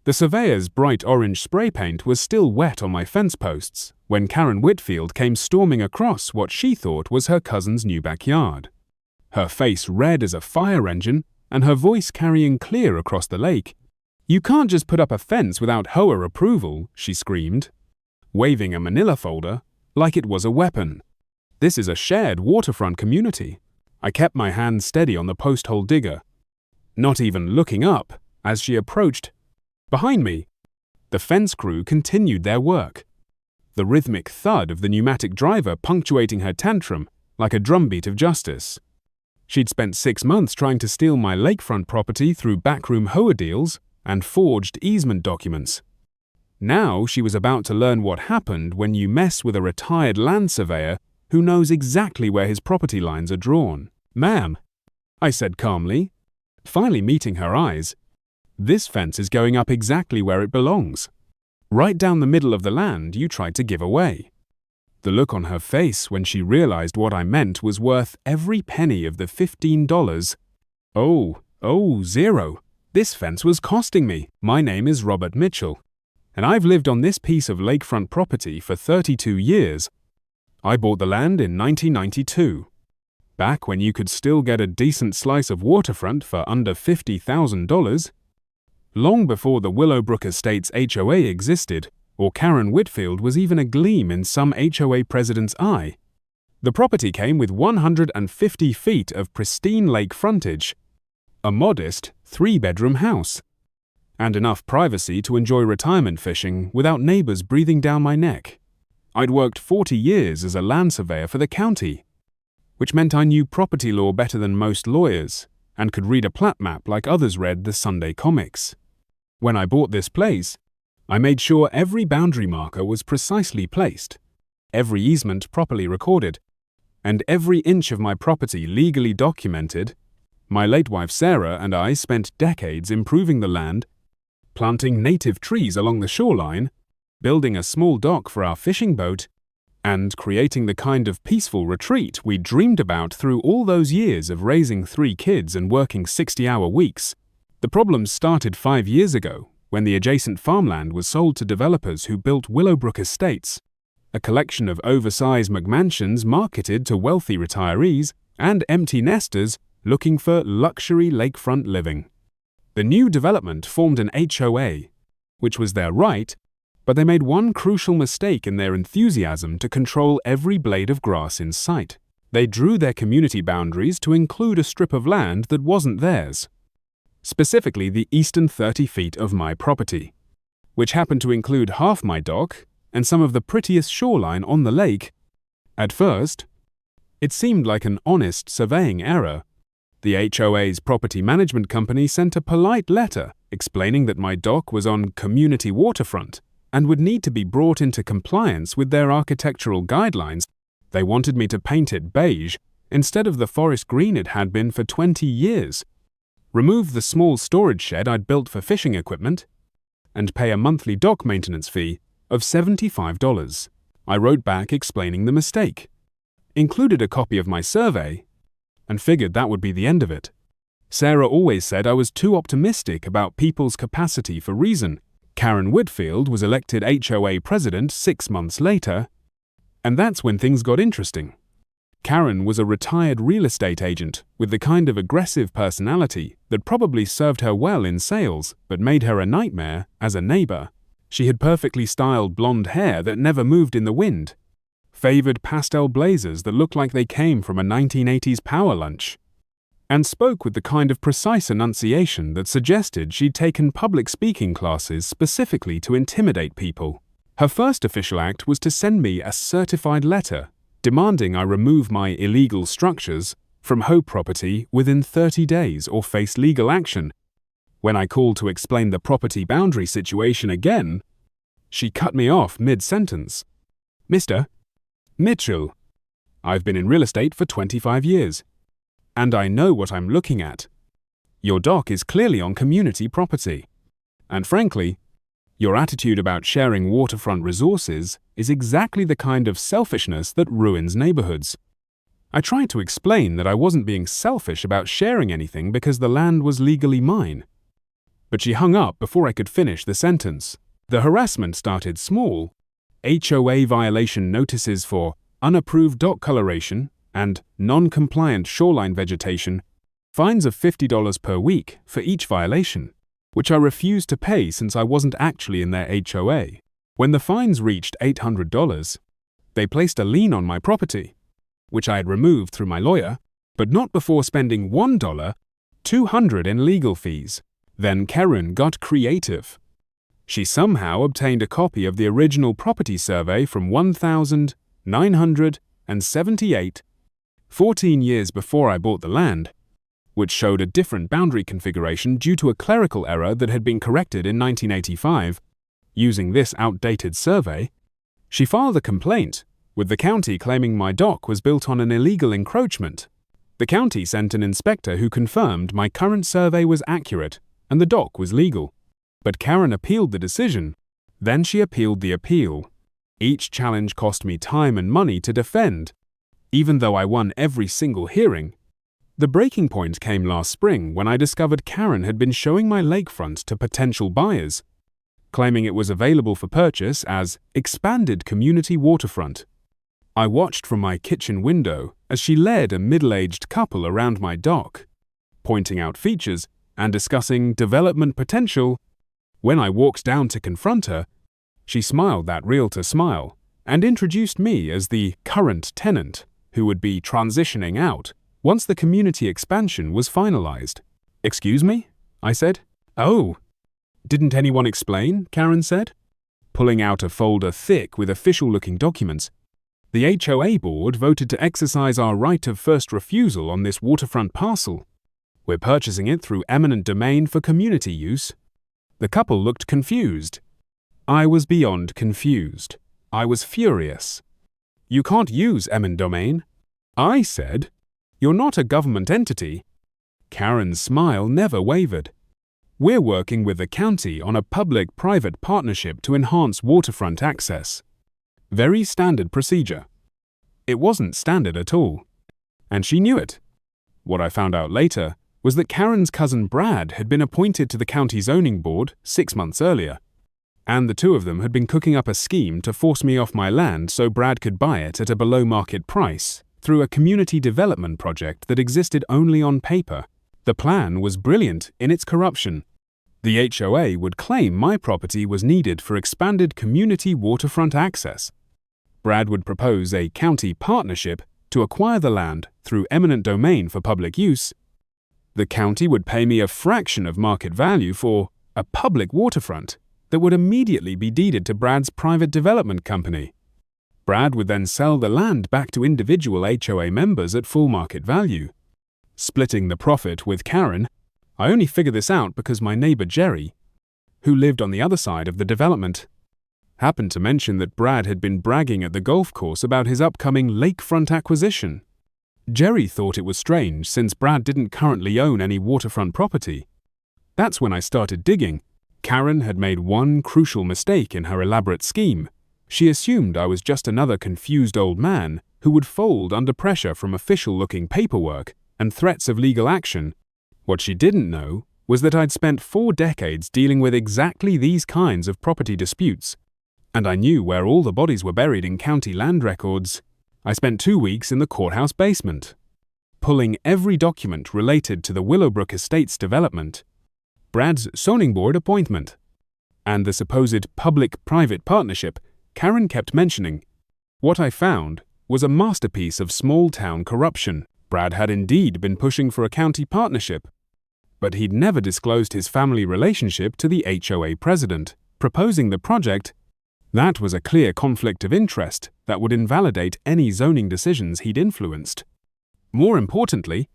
The surveyor's bright orange spray paint was still wet on my fence posts when Karen Whitfield came storming across what she thought was her cousin's new backyard. Her face red as a fire engine and her voice carrying clear across the lake. "You can't just put up a fence without HOA approval," she screamed, waving a manila folder like it was a weapon. "This is a shared waterfront community." I kept my hand steady on the post hole digger, not even looking up as she approached. Behind me, the fence crew continued their work, the rhythmic thud of the pneumatic driver punctuating her tantrum like a drumbeat of justice. She'd spent 6 months trying to steal my lakefront property through backroom HOA deals and forged easement documents. Now she was about to learn what happened when you mess with a retired land surveyor who knows exactly where his property lines are drawn. "Ma'am," I said calmly, finally meeting her eyes, "this fence is going up exactly where it belongs. Right down the middle of the land you tried to give away." The look on her face when she realized what I meant was worth every penny of the $15. Zero. This fence was costing me. "My name is Robert Mitchell, and I've lived on this piece of lakefront property for 32 years. I bought the land in 1992, back when you could still get a decent slice of waterfront for under $50,000. Long before the Willowbrook Estates HOA existed, or Karen Whitfield was even a gleam in some HOA president's eye. The property came with 150 feet of pristine lake frontage, a modest 3-bedroom house, and enough privacy to enjoy retirement fishing without neighbors breathing down my neck. I'd worked 40 years as a land surveyor for the county, which meant I knew property law better than most lawyers and could read a plat map like others read the Sunday comics. When I bought this place, I made sure every boundary marker was precisely placed, every easement properly recorded, and every inch of my property legally documented. My late wife Sarah and I spent decades improving the land, planting native trees along the shoreline, building a small dock for our fishing boat, and creating the kind of peaceful retreat we dreamed about through all those years of raising 3 kids and working 60-hour weeks. The problems started 5 years ago when the adjacent farmland was sold to developers who built Willowbrook Estates, a collection of oversized McMansions marketed to wealthy retirees and empty nesters looking for luxury lakefront living. The new development formed an HOA, which was their right, but they made one crucial mistake in their enthusiasm to control every blade of grass in sight. They drew their community boundaries to include a strip of land that wasn't theirs, specifically the eastern 30 feet of my property, which happened to include half my dock and some of the prettiest shoreline on the lake. At first, it seemed like an honest surveying error. The HOA's property management company sent a polite letter explaining that my dock was on community waterfront and would need to be brought into compliance with their architectural guidelines. They wanted me to paint it beige instead of the forest green it had been for 20 years, remove the small storage shed I'd built for fishing equipment, and pay a monthly dock maintenance fee of $75. I wrote back explaining the mistake, included a copy of my survey, and figured that would be the end of it. Sarah always said I was too optimistic about people's capacity for reason. Karen Whitfield was elected HOA president 6 months later, and that's when things got interesting. Karen was a retired real estate agent with the kind of aggressive personality that probably served her well in sales but made her a nightmare as a neighbor. She had perfectly styled blonde hair that never moved in the wind, favored pastel blazers that looked like they came from a 1980s power lunch, and spoke with the kind of precise enunciation that suggested she'd taken public speaking classes specifically to intimidate people. Her first official act was to send me a certified letter demanding I remove my illegal structures from HOA property within 30 days or face legal action. When I called to explain the property boundary situation again, she cut me off mid-sentence. "Mr. Mitchell, I've been in real estate for 25 years, and I know what I'm looking at. Your dock is clearly on community property, and frankly, your attitude about sharing waterfront resources is exactly the kind of selfishness that ruins neighborhoods." I tried to explain that I wasn't being selfish about sharing anything because the land was legally mine. but she hung up before I could finish the sentence. The harassment started small: HOA violation notices for unapproved dock coloration and non-compliant shoreline vegetation, fines of $50 per week for each violation, which I refused to pay since I wasn't actually in their HOA. When the fines reached $800, they placed a lien on my property, which I had removed through my lawyer, but not before spending $200 in legal fees. Then Karen got creative. She somehow obtained a copy of the original property survey from 1978, 14 years before I bought the land, which showed a different boundary configuration due to a clerical error that had been corrected in 1985. Using this outdated survey, she filed a complaint, with the county claiming my dock was built on an illegal encroachment. The county sent an inspector who confirmed my current survey was accurate and the dock was legal. But Karen appealed the decision. Then she appealed the appeal. Each challenge cost me time and money to defend, even though I won every single hearing. The breaking point came last spring when I discovered Karen had been showing my lakefront to potential buyers, claiming it was available for purchase as expanded community waterfront. I watched from my kitchen window as she led a middle-aged couple around my dock, pointing out features and discussing development potential. When I walked down to confront her, she smiled that realtor smile and introduced me as the current tenant who would be transitioning out once the community expansion was finalized. "Excuse me?" I said. "Oh, didn't anyone explain?" Karen said, pulling out a folder thick with official-looking documents. "The HOA board voted to exercise our right of first refusal on this waterfront parcel. We're purchasing it through eminent domain for community use." The couple looked confused. I was beyond confused. I was furious. "You can't use eminent domain." I said. "You're not a government entity." Karen's smile never wavered. "We're working with the county on a public-private partnership to enhance waterfront access. Very standard procedure." It wasn't standard at all, and she knew it. What I found out later was that Karen's cousin Brad had been appointed to the county zoning board 6 months earlier, and the two of them had been cooking up a scheme to force me off my land so Brad could buy it at a below-market price through a community development project that existed only on paper. The plan was brilliant in its corruption. The HOA would claim my property was needed for expanded community waterfront access. Brad would propose a county partnership to acquire the land through eminent domain for public use. The county would pay me a fraction of market value for a public waterfront that would immediately be deeded to Brad's private development company. Brad would then sell the land back to individual HOA members at full market value, splitting the profit with Karen. I only figured this out because my neighbor Jerry, who lived on the other side of the development, happened to mention that Brad had been bragging at the golf course about his upcoming lakefront acquisition. Jerry thought it was strange since Brad didn't currently own any waterfront property. That's when I started digging. Karen had made one crucial mistake in her elaborate scheme. She assumed I was just another confused old man who would fold under pressure from official-looking paperwork and threats of legal action. What she didn't know was that I'd spent 4 decades dealing with exactly these kinds of property disputes, and I knew where all the bodies were buried in county land records. I spent 2 weeks in the courthouse basement, pulling every document related to the Willowbrook Estates development, Brad's zoning board appointment, and the supposed public-private partnership Karen kept mentioning. What I found was a masterpiece of small-town corruption. Brad had indeed been pushing for a county partnership, but he'd never disclosed his family relationship to the HOA president, proposing the project. That was a clear conflict of interest that would invalidate any zoning decisions he'd influenced. More importantly,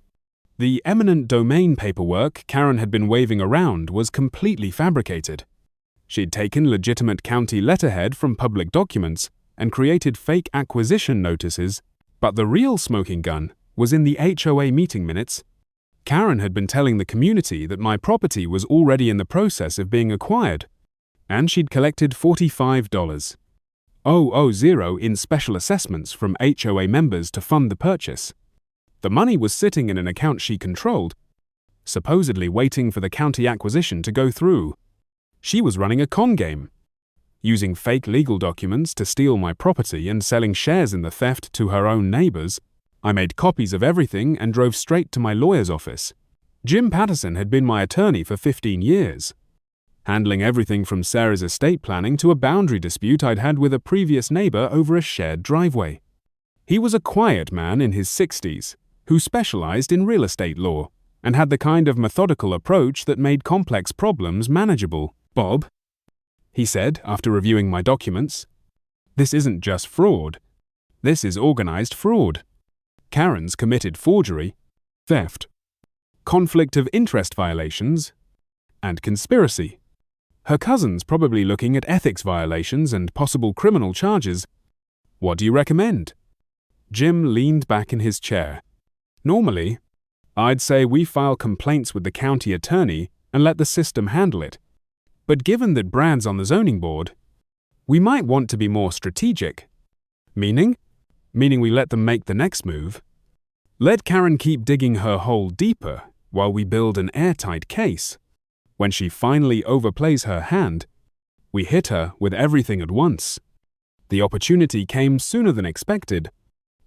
the eminent domain paperwork Karen had been waving around was completely fabricated. She'd taken legitimate county letterhead from public documents and created fake acquisition notices, but the real smoking gun was in the HOA meeting minutes. Karen had been telling the community that my property was already in the process of being acquired, and she'd collected $45,000 in special assessments from HOA members to fund the purchase. The money was sitting in an account she controlled, supposedly waiting for the county acquisition to go through. She was running a con game, using fake legal documents to steal my property and selling shares in the theft to her own neighbors. I made copies of everything and drove straight to my lawyer's office. Jim Patterson had been my attorney for 15 years, handling everything from Sarah's estate planning to a boundary dispute I'd had with a previous neighbor over a shared driveway. He was a quiet man in his 60s who specialized in real estate law and had the kind of methodical approach that made complex problems manageable. "Bob," he said after reviewing my documents, "this isn't just fraud. This is organized fraud. Karen's committed forgery, theft, conflict of interest violations, and conspiracy. Her cousin's probably looking at ethics violations and possible criminal charges. What do you recommend?" Jim leaned back in his chair. "Normally, I'd say we file complaints with the county attorney and let the system handle it. But given that Brad's on the zoning board, we might want to be more strategic." Meaning? Meaning we let them make the next move. Let Karen keep digging her hole deeper while we build an airtight case. When she finally overplays her hand, we hit her with everything at once. The opportunity came sooner than expected.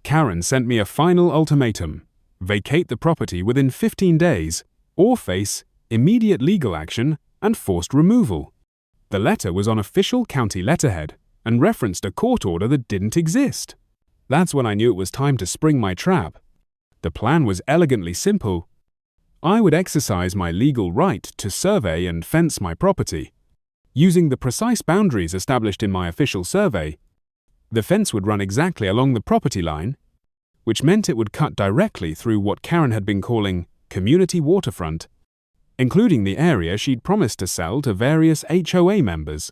Karen sent me a final ultimatum: vacate the property within 15 days or face immediate legal action and forced removal. The letter was on official county letterhead and referenced a court order that didn't exist. That's when I knew it was time to spring my trap. The plan was elegantly simple. I would exercise my legal right to survey and fence my property. Using the precise boundaries established in my official survey, the fence would run exactly along the property line, which meant it would cut directly through what Karen had been calling community waterfront, including the area she'd promised to sell to various HOA members.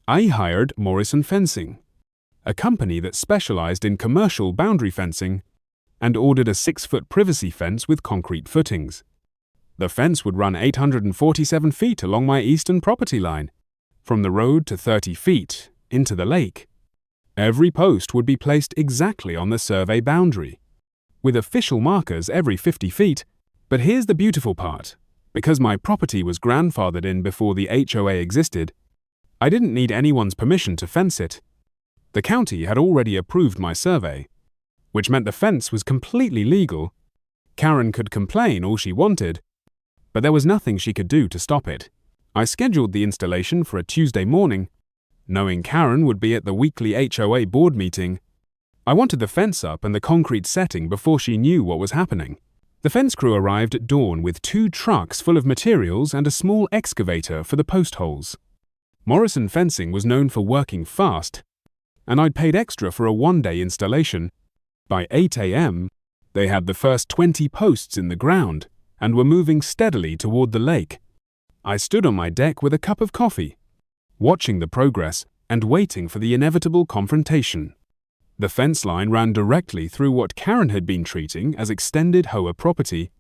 I hired Morrison Fencing, a company that specialized in commercial boundary fencing, and ordered a 6-foot privacy fence with concrete footings. The fence would run 847 feet along my eastern property line, from the road to 30 feet into the lake. Every post would be placed exactly on the survey boundary, with official markers every 50 feet. But here's the beautiful part. Because my property was grandfathered in before the HOA existed, I didn't need anyone's permission to fence it. The county had already approved my survey, which meant the fence was completely legal. Karen could complain all she wanted, but there was nothing she could do to stop it. I scheduled the installation for a Tuesday morning, knowing Karen would be at the weekly HOA board meeting. I wanted the fence up and the concrete setting before she knew what was happening. The fence crew arrived at dawn with 2 trucks full of materials and a small excavator for the post holes. Morrison Fencing was known for working fast, and I'd paid extra for a 1-day installation. By 8 a.m., they had the first 20 posts in the ground and were moving steadily toward the lake. I stood on my deck with a cup of coffee, watching the progress and waiting for the inevitable confrontation. The fence line ran directly through what Karen had been treating as extended HOA property,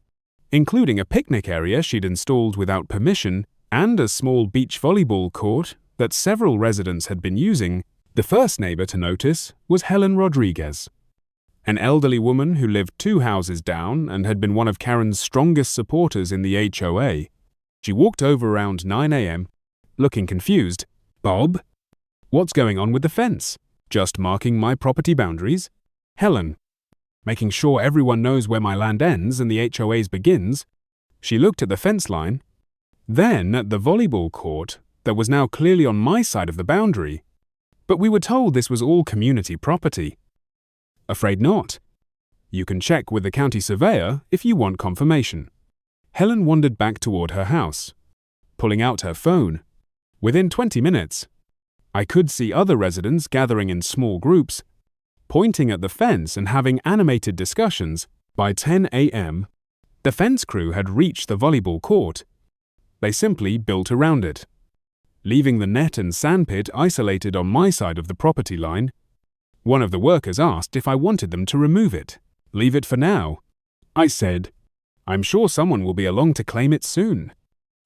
including a picnic area she'd installed without permission and a small beach volleyball court that several residents had been using. The first neighbor to notice was Helen Rodriguez, an elderly woman who lived 2 houses down and had been one of Karen's strongest supporters in the HOA. She walked over around 9 a.m., looking confused. "Bob, what's going on with the fence? Just marking my property boundaries?" "Helen, making sure everyone knows where my land ends and the HOA's begins." She looked at the fence line, then at the volleyball court that was now clearly on my side of the boundary. "But we were told this was all community property." "Afraid not. You can check with the county surveyor if you want confirmation." Helen wandered back toward her house, pulling out her phone. Within 20 minutes, I could see other residents gathering in small groups, pointing at the fence and having animated discussions. By 10 a.m., the fence crew had reached the volleyball court. They simply built around it, leaving the net and sandpit isolated on my side of the property line. One of the workers asked if I wanted them to remove it. "Leave it for now," I said. "I'm sure someone will be along to claim it soon."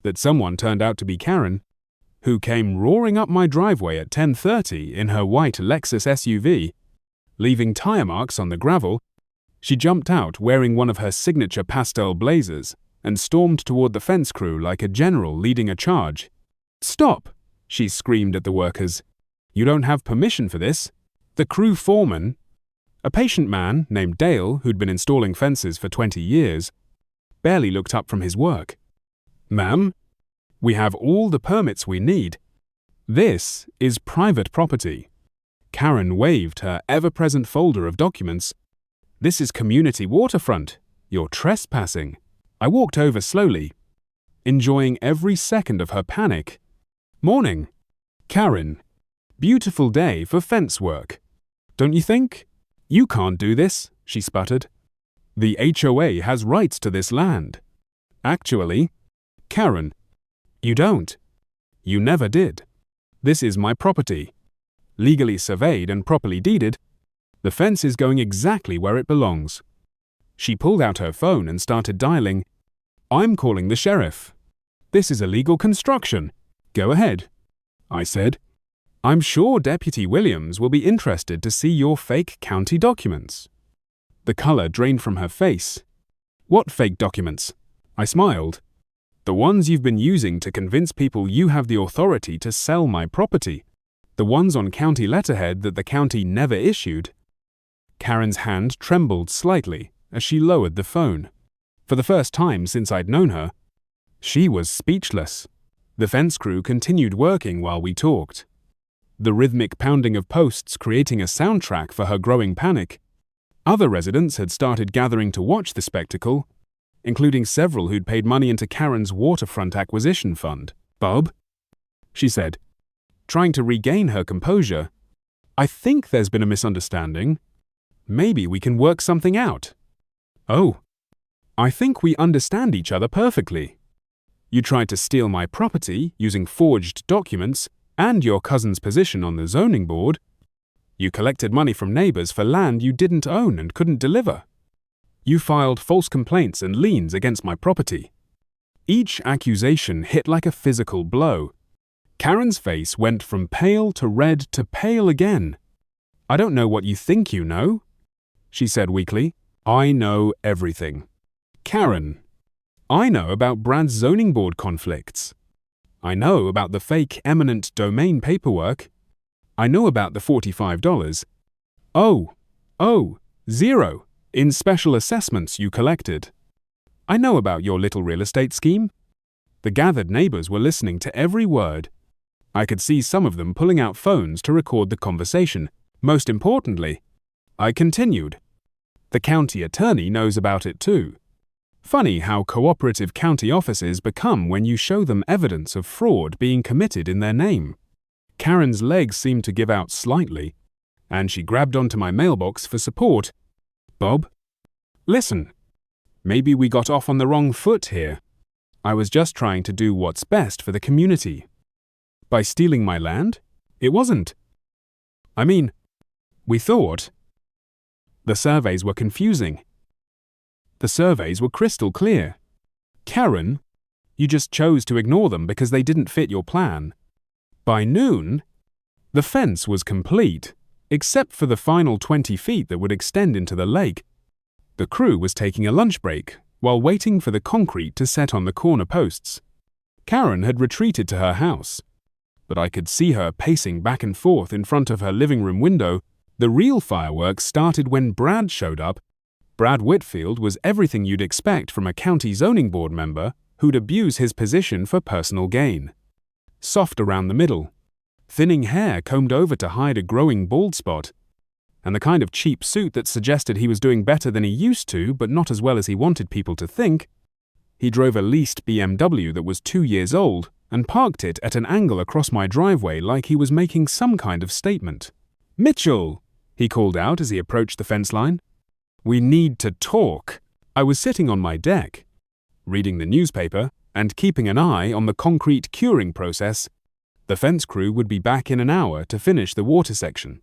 That someone turned out to be Karen, who came roaring up my driveway at 10:30 in her white Lexus SUV, leaving tire marks on the gravel. She jumped out wearing one of her signature pastel blazers and stormed toward the fence crew like a general leading a charge. "Stop!" she screamed at the workers. "You don't have permission for this." The crew foreman, a patient man named Dale who'd been installing fences for 20 years, barely looked up from his work. "Ma'am, we have all the permits we need. This is private property." Karen waved her ever-present folder of documents. "This is community waterfront. You're trespassing." I walked over slowly, enjoying every second of her panic. "Morning, Karen. Beautiful day for fence work. Don't you think?" "You can't do this," she sputtered. "The HOA has rights to this land." "Actually, Karen, you don't. You never did. This is my property. Legally surveyed and properly deeded. The fence is going exactly where it belongs." She pulled out her phone and started dialing. "I'm calling the sheriff. This is illegal construction. Go ahead," I said. "I'm sure Deputy Williams will be interested to see your fake county documents." The color drained from her face. "What fake documents?" I smiled. "The ones you've been using to convince people you have the authority to sell my property. The ones on county letterhead that the county never issued." Karen's hand trembled slightly as she lowered the phone. For the first time since I'd known her, she was speechless. The fence crew continued working while we talked, the rhythmic pounding of posts creating a soundtrack for her growing panic. Other residents had started gathering to watch the spectacle, including several who'd paid money into Karen's waterfront acquisition fund. "Bob," she said, trying to regain her composure, "I think there's been a misunderstanding. Maybe we can work something out." "Oh, I think we understand each other perfectly. You tried to steal my property using forged documents and your cousin's position on the zoning board. You collected money from neighbors for land you didn't own and couldn't deliver. You filed false complaints and liens against my property." Each accusation hit like a physical blow. Karen's face went from pale to red to pale again. "I don't know what you think you know," she said weakly. "I know everything. Karen, I know about Brad's zoning board conflicts. I know about the fake eminent domain paperwork. I know about the $45. Zero in special assessments you collected. I know about your little real estate scheme." The gathered neighbors were listening to every word. I could see some of them pulling out phones to record the conversation. Most importantly, I continued, "The county attorney knows about it too. Funny how cooperative county offices become when you show them evidence of fraud being committed in their name." Karen's legs seemed to give out slightly, and she grabbed onto my mailbox for support. "Bob, listen, maybe we got off on the wrong foot here. I was just trying to do what's best for the community. By stealing my land? It wasn't. I mean, we thought." The surveys were confusing. The surveys were crystal clear. "Karen, you just chose to ignore them because they didn't fit your plan." By noon, the fence was complete, except for the final 20 feet that would extend into the lake. The crew was taking a lunch break while waiting for the concrete to set on the corner posts. Karen had retreated to her house, but I could see her pacing back and forth in front of her living room window. The real fireworks started when Brad showed up. Brad Whitfield was everything you'd expect from a county zoning board member who'd abuse his position for personal gain. Soft around the middle, thinning hair combed over to hide a growing bald spot, and the kind of cheap suit that suggested he was doing better than he used to but not as well as he wanted people to think. He drove a leased BMW that was 2 years old and parked it at an angle across my driveway like he was making some kind of statement. "Mitchell," he called out as he approached the fence line. "We need to talk." I was sitting on my deck, reading the newspaper and keeping an eye on the concrete curing process. The fence crew would be back in an hour to finish the water section,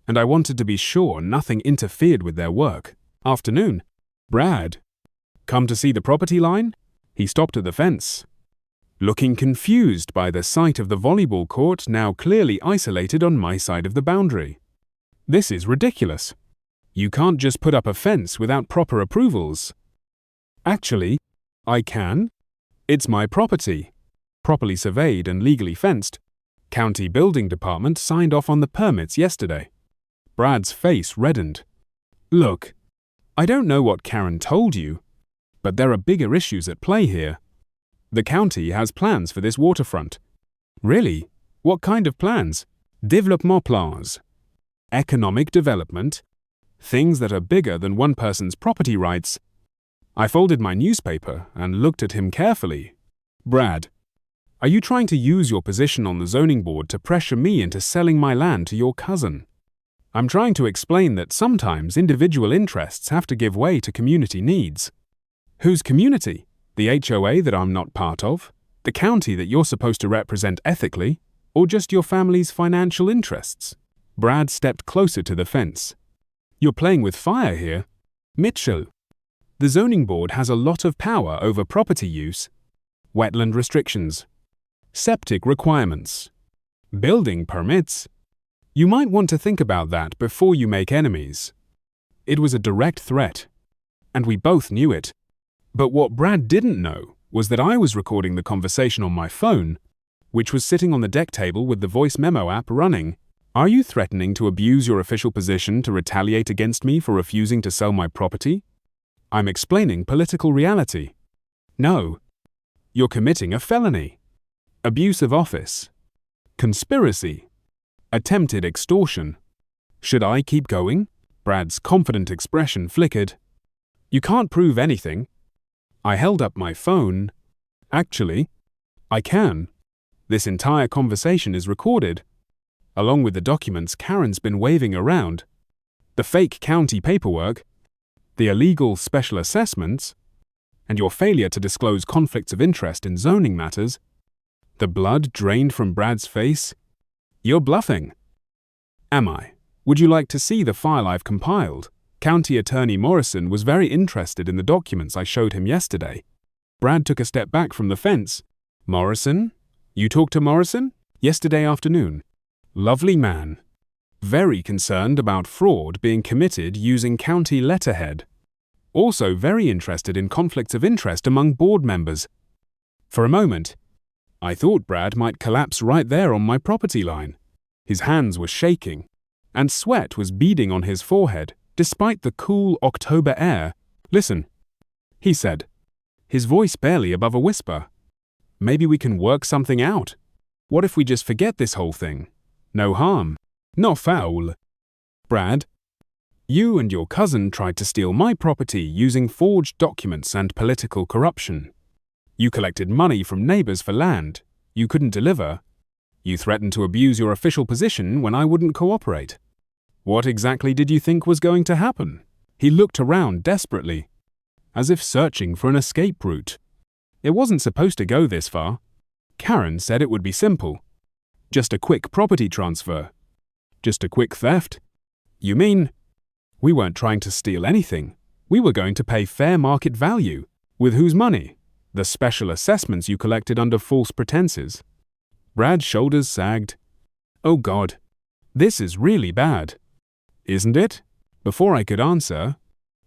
and I wanted to be sure nothing interfered with their work. Afternoon. "Brad, come to see the property line?" He stopped at the fence, looking confused by the sight of the volleyball court now clearly isolated on my side of the boundary. "This is ridiculous. You can't just put up a fence without proper approvals." "Actually, I can. It's my property. Properly surveyed and legally fenced. County Building Department signed off on the permits yesterday. Brad's face reddened. Look, I don't know what Karen told you, but there are bigger issues at play here. The county has plans for this waterfront. Really? What kind of plans? Développement plans. Economic development. Things that are bigger than one person's property rights. I folded my newspaper and looked at him carefully. Brad, are you trying to use your position on the zoning board to pressure me into selling my land to your cousin? I'm trying to explain that sometimes individual interests have to give way to community needs. Whose community? The HOA that I'm not part of? The county that you're supposed to represent ethically? Or just your family's financial interests? Brad stepped closer to the fence. You're playing with fire here. Mitchell. The zoning board has a lot of power over property use, wetland restrictions, septic requirements, building permits. You might want to think about that before you make enemies. It was a direct threat, and we both knew it. But what Brad didn't know was that I was recording the conversation on my phone, which was sitting on the deck table with the voice memo app running. Are you threatening to abuse your official position to retaliate against me for refusing to sell my property? I'm explaining political reality. No. You're committing a felony. Abuse of office. Conspiracy. Attempted extortion. Should I keep going? Brad's confident expression flickered. You can't prove anything. I held up my phone. Actually, I can. This entire conversation is recorded, along with the documents Karen's been waving around, the fake county paperwork, the illegal special assessments, and your failure to disclose conflicts of interest in zoning matters. The blood drained from Brad's face. You're bluffing. Am I? Would you like to see the file I've compiled? County Attorney Morrison was very interested in the documents I showed him yesterday. Brad took a step back from the fence. Morrison? You talked to Morrison? Yesterday afternoon. Lovely man. Very concerned about fraud being committed using county letterhead. Also very interested in conflicts of interest among board members. For a moment, I thought Brad might collapse right there on my property line. His hands were shaking, and sweat was beading on his forehead, despite the cool October air. Listen, he said, his voice barely above a whisper. Maybe we can work something out. What if we just forget this whole thing? No harm. No foul. Brad, you and your cousin tried to steal my property using forged documents and political corruption. You collected money from neighbors for land you couldn't deliver. You threatened to abuse your official position when I wouldn't cooperate. What exactly did you think was going to happen? He looked around desperately, as if searching for an escape route. It wasn't supposed to go this far. Karen said it would be simple. Just a quick property transfer. Just a quick theft. You mean? We weren't trying to steal anything. We were going to pay fair market value. With whose money? The special assessments you collected under false pretenses. Brad's shoulders sagged. Oh God, this is really bad. Isn't it? Before I could answer,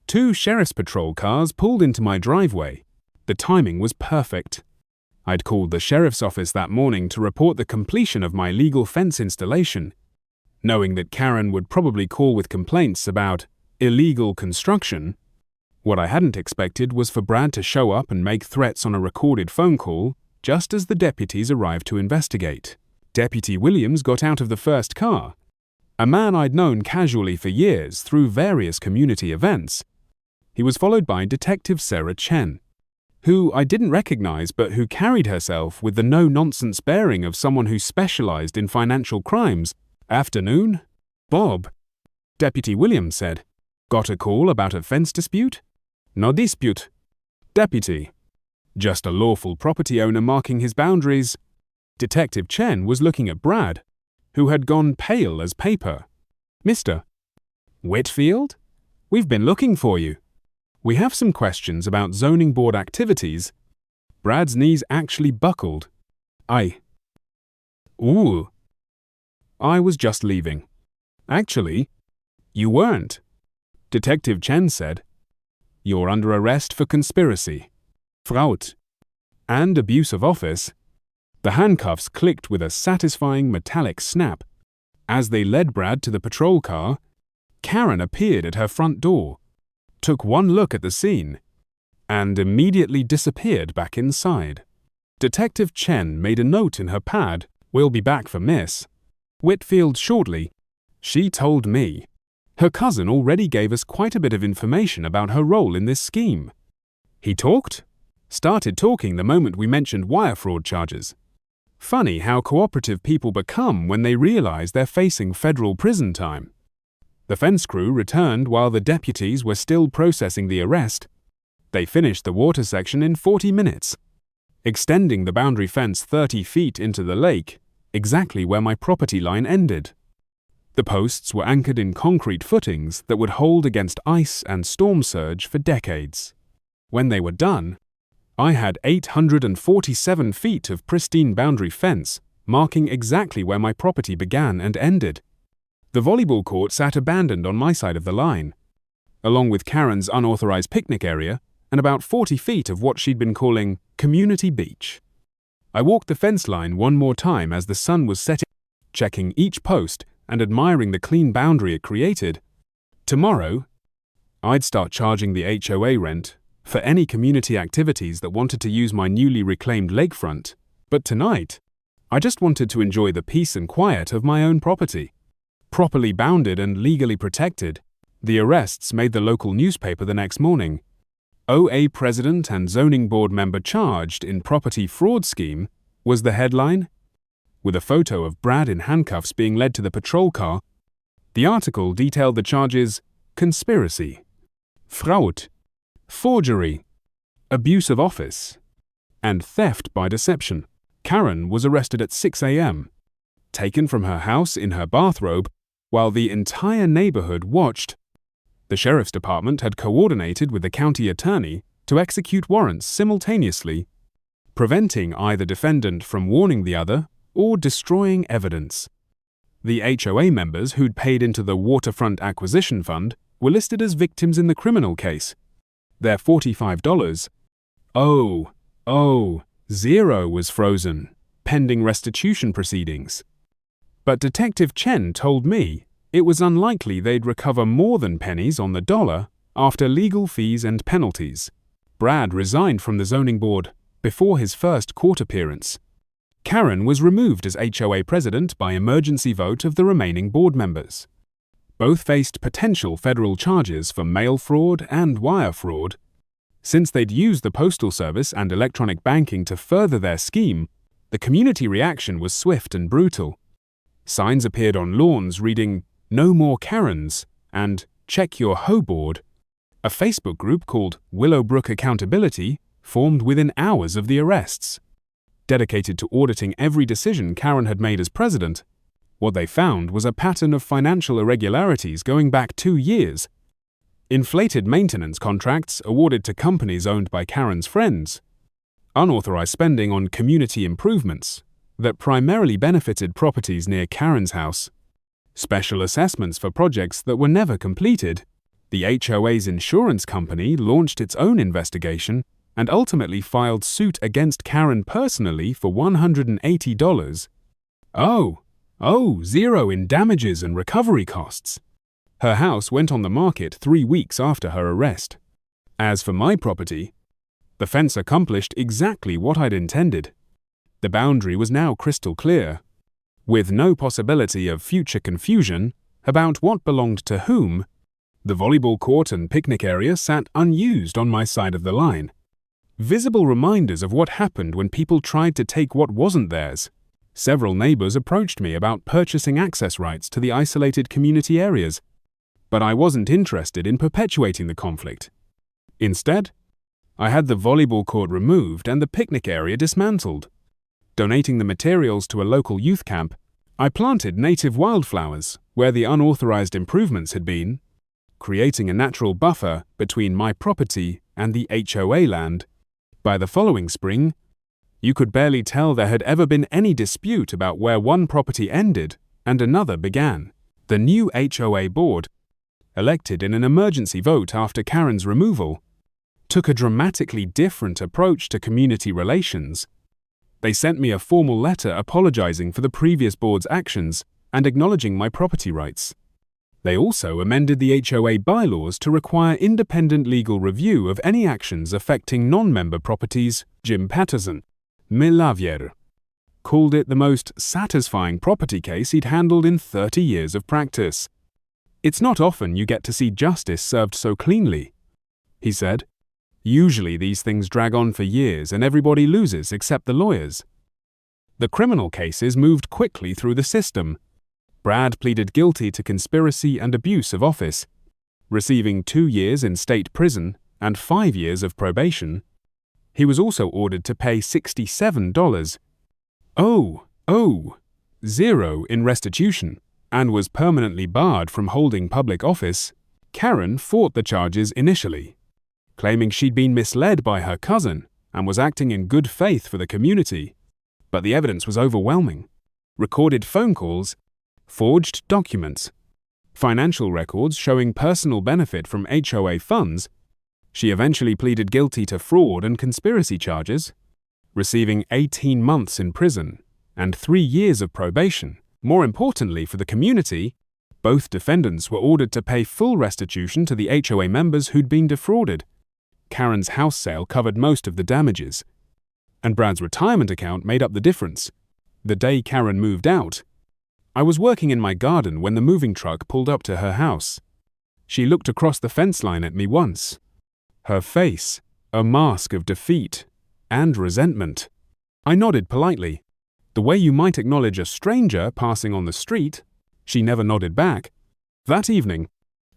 2 sheriff's patrol cars pulled into my driveway. The timing was perfect. I'd called the sheriff's office that morning to report the completion of my legal fence installation, knowing that Karen would probably call with complaints about illegal construction. What I hadn't expected was for Brad to show up and make threats on a recorded phone call just as the deputies arrived to investigate. Deputy Williams got out of the first car, a man I'd known casually for years through various community events. He was followed by Detective Sarah Chen, who I didn't recognize but who carried herself with the no-nonsense bearing of someone who specialized in financial crimes. Afternoon? Bob, Deputy Williams said. Got a call about a fence dispute? No dispute. Deputy. Just a lawful property owner marking his boundaries. Detective Chen was looking at Brad, who had gone pale as paper. Mr. Whitfield? We've been looking for you. We have some questions about zoning board activities. Brad's knees actually buckled. Ooh. I was just leaving. Actually, you weren't. Detective Chen said. You're under arrest for conspiracy. fraud, and abuse of office, the handcuffs clicked with a satisfying metallic snap. As they led Brad to the patrol car, Karen appeared at her front door, took one look at the scene, and immediately disappeared back inside. Detective Chen made a note in her pad, "We'll be back for Miss Whitfield shortly." She told me. Her cousin already gave us quite a bit of information about her role in this scheme. He started talking the moment we mentioned wire fraud charges. Funny how cooperative people become when they realize they're facing federal prison time. The fence crew returned while the deputies were still processing the arrest. They finished the water section in 40 minutes, extending the boundary fence 30 feet into the lake, exactly where my property line ended. The posts were anchored in concrete footings that would hold against ice and storm surge for decades. When they were done, I had 847 feet of pristine boundary fence, marking exactly where my property began and ended. The volleyball court sat abandoned on my side of the line, along with Karen's unauthorized picnic area and about 40 feet of what she'd been calling community beach. I walked the fence line one more time as the sun was setting, checking each post and admiring the clean boundary it created. Tomorrow, I'd start charging the HOA rent for any community activities that wanted to use my newly reclaimed lakefront, but tonight, I just wanted to enjoy the peace and quiet of my own property. Properly bounded and legally protected, the arrests made the local newspaper the next morning. OA president and zoning board member charged in property fraud scheme was the headline, with a photo of Brad in handcuffs being led to the patrol car. The article detailed the charges: conspiracy, fraud, forgery, abuse of office, and theft by deception. Karen was arrested at 6 a.m., taken from her house in her bathrobe, while the entire neighborhood watched. The sheriff's department had coordinated with the county attorney to execute warrants simultaneously, preventing either defendant from warning the other or destroying evidence. The HOA members who'd paid into the Waterfront Acquisition Fund were listed as victims in the criminal case. Their $45, zero was frozen, pending restitution proceedings. But Detective Chen told me it was unlikely they'd recover more than pennies on the dollar after legal fees and penalties. Brad resigned from the zoning board before his first court appearance. Karen was removed as HOA president by emergency vote of the remaining board members. Both faced potential federal charges for mail fraud and wire fraud. Since they'd used the postal service and electronic banking to further their scheme, the community reaction was swift and brutal. Signs appeared on lawns reading, "No more Karens," and "Check your HOA board." A Facebook group called Willowbrook Accountability formed within hours of the arrests. Dedicated to auditing every decision Karen had made as president, what they found was a pattern of financial irregularities going back 2 years. Inflated maintenance contracts awarded to companies owned by Karen's friends, unauthorized spending on community improvements that primarily benefited properties near Karen's house, special assessments for projects that were never completed. The HOA's insurance company launched its own investigation and ultimately filed suit against Karen personally for $180. Zero in damages and recovery costs. Her house went on the market 3 weeks after her arrest. As for my property, the fence accomplished exactly what I'd intended. The boundary was now crystal clear, with no possibility of future confusion about what belonged to whom. The volleyball court and picnic area sat unused on my side of the line, visible reminders of what happened when people tried to take what wasn't theirs. Several neighbors approached me about purchasing access rights to the isolated community areas, but I wasn't interested in perpetuating the conflict. Instead, I had the volleyball court removed and the picnic area dismantled. Donating the materials to a local youth camp, I planted native wildflowers where the unauthorized improvements had been, creating a natural buffer between my property and the HOA land. By the following spring, you could barely tell there had ever been any dispute about where one property ended and another began. The new HOA board, elected in an emergency vote after Karen's removal, took a dramatically different approach to community relations. They sent me a formal letter apologizing for the previous board's actions and acknowledging my property rights. They also amended the HOA bylaws to require independent legal review of any actions affecting non-member properties. Jim Patterson, Milavier, called it the most satisfying property case he'd handled in 30 years of practice. "It's not often you get to see justice served so cleanly," he said. "Usually these things drag on for years and everybody loses except the lawyers." The criminal cases moved quickly through the system. Brad pleaded guilty to conspiracy and abuse of office, receiving 2 years in state prison and 5 years of probation. He was also ordered to pay $67 in restitution and was permanently barred from holding public office. Karen fought the charges initially, claiming she'd been misled by her cousin and was acting in good faith for the community. But the evidence was overwhelming. Recorded phone calls, forged documents, financial records showing personal benefit from HOA funds. She eventually pleaded guilty to fraud and conspiracy charges, receiving 18 months in prison and 3 years of probation. More importantly for the community, both defendants were ordered to pay full restitution to the HOA members who'd been defrauded. Karen's house sale covered most of the damages, and Brad's retirement account made up the difference. The day Karen moved out, I was working in my garden when the moving truck pulled up to her house. She looked across the fence line at me once, her face a mask of defeat and resentment. I nodded politely, the way you might acknowledge a stranger passing on the street. She never nodded back. That evening,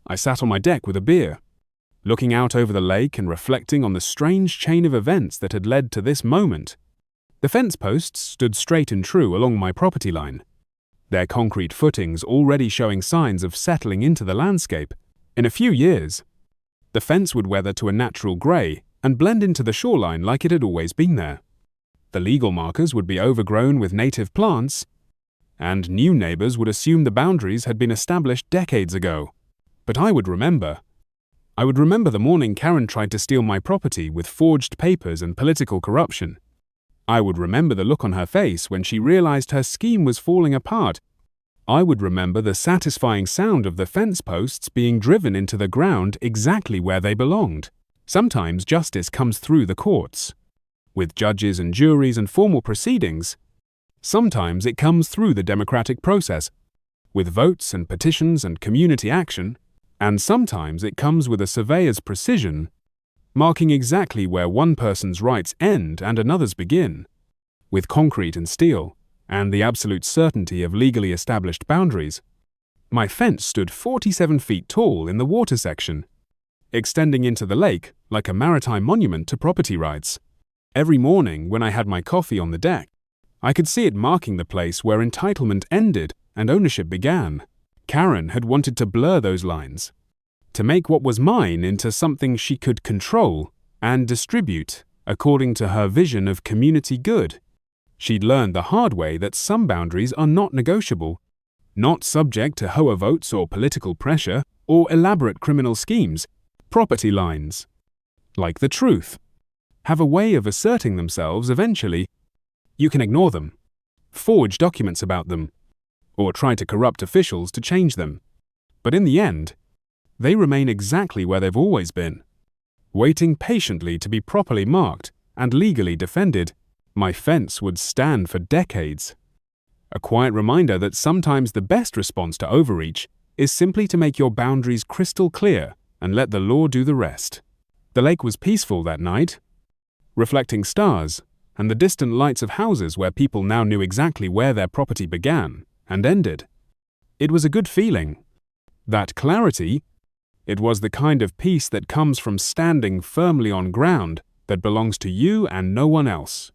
I sat on my deck with a beer, looking out over the lake and reflecting on the strange chain of events that had led to this moment. The fence posts stood straight and true along my property line, their concrete footings already showing signs of settling into the landscape. In a few years, the fence would weather to a natural grey and blend into the shoreline like it had always been there. The legal markers would be overgrown with native plants, and new neighbors would assume the boundaries had been established decades ago. But I would remember the morning Karen tried to steal my property with forged papers and political corruption. I would remember the look on her face when she realized her scheme was falling apart. I would remember the satisfying sound of the fence posts being driven into the ground exactly where they belonged. Sometimes justice comes through the courts, with judges and juries and formal proceedings. Sometimes it comes through the democratic process, with votes and petitions and community action. And sometimes it comes with a surveyor's precision, marking exactly where one person's rights end and another's begin, with concrete and steel, and the absolute certainty of legally established boundaries. My fence stood 47 feet tall in the water section, extending into the lake like a maritime monument to property rights. Every morning when I had my coffee on the deck, I could see it marking the place where entitlement ended and ownership began. Karen had wanted to blur those lines, to make what was mine into something she could control and distribute according to her vision of community good. She'd learned the hard way that some boundaries are not negotiable, not subject to HOA votes or political pressure or elaborate criminal schemes. Property lines, like the truth, have a way of asserting themselves eventually. You can ignore them, forge documents about them, or try to corrupt officials to change them. But in the end, they remain exactly where they've always been, waiting patiently to be properly marked and legally defended. My fence would stand for decades. A quiet reminder that sometimes the best response to overreach is simply to make your boundaries crystal clear and let the law do the rest. The lake was peaceful that night, reflecting stars and the distant lights of houses where people now knew exactly where their property began and ended. It was a good feeling. That clarity, it was the kind of peace that comes from standing firmly on ground that belongs to you and no one else.